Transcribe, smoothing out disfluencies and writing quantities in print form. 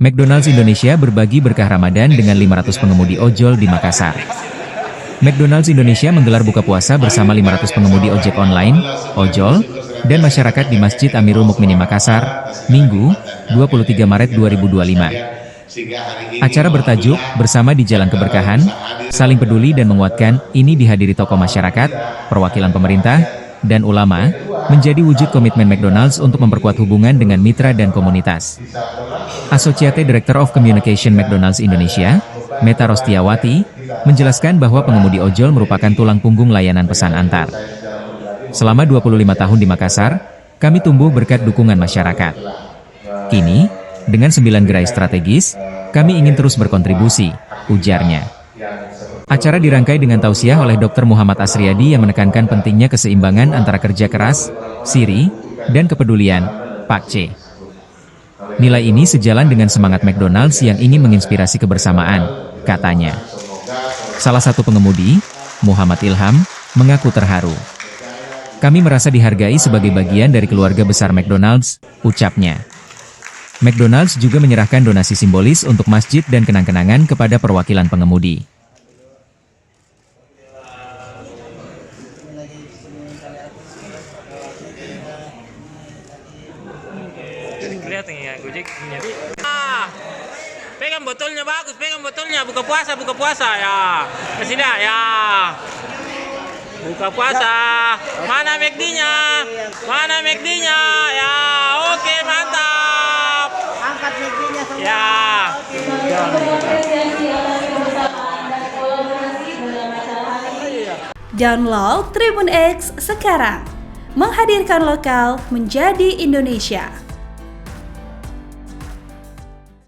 McDonald's Indonesia berbagi berkah Ramadan dengan 500 pengemudi ojol di Makassar. McDonald's Indonesia menggelar buka puasa bersama 500 pengemudi ojek online, ojol, dan masyarakat di Masjid Amirul Mukminin Makassar, Minggu, 23 Maret 2025. Acara bertajuk Bersama di Jalan Keberkahan, Saling Peduli dan Menguatkan ini dihadiri tokoh masyarakat, perwakilan pemerintah, dan ulama, menjadi wujud komitmen McDonald's untuk memperkuat hubungan dengan mitra dan komunitas. Associate Director of Communication McDonald's Indonesia, Meta Rostiawati, menjelaskan bahwa pengemudi ojol merupakan tulang punggung layanan pesan antar. Selama 25 tahun di Makassar, kami tumbuh berkat dukungan masyarakat. Kini, dengan 9 gerai strategis, kami ingin terus berkontribusi, ujarnya. Acara dirangkai dengan tausiah oleh Dr. Muhammad Asriyadi yang menekankan pentingnya keseimbangan antara kerja keras, siri, dan kepedulian, Pak C. Nilai ini sejalan dengan semangat McDonald's yang ingin menginspirasi kebersamaan, katanya. Salah satu pengemudi, Muhammad Ilham, mengaku terharu. Kami merasa dihargai sebagai bagian dari keluarga besar McDonald's, ucapnya. McDonald's juga menyerahkan donasi simbolis untuk masjid dan kenang-kenangan kepada perwakilan pengemudi. Kelihatan ya, Gojek nyari. Pegang botolnya bagus, pegang botolnya. Buka puasa ya. Kesini ya. Buka puasa. Mana McD-nya? Mana McD-nya? Ya, oke mantap. Angkat McD-nya semua. Ya. Download Tribun X sekarang. Menghadirkan lokal menjadi Indonesia.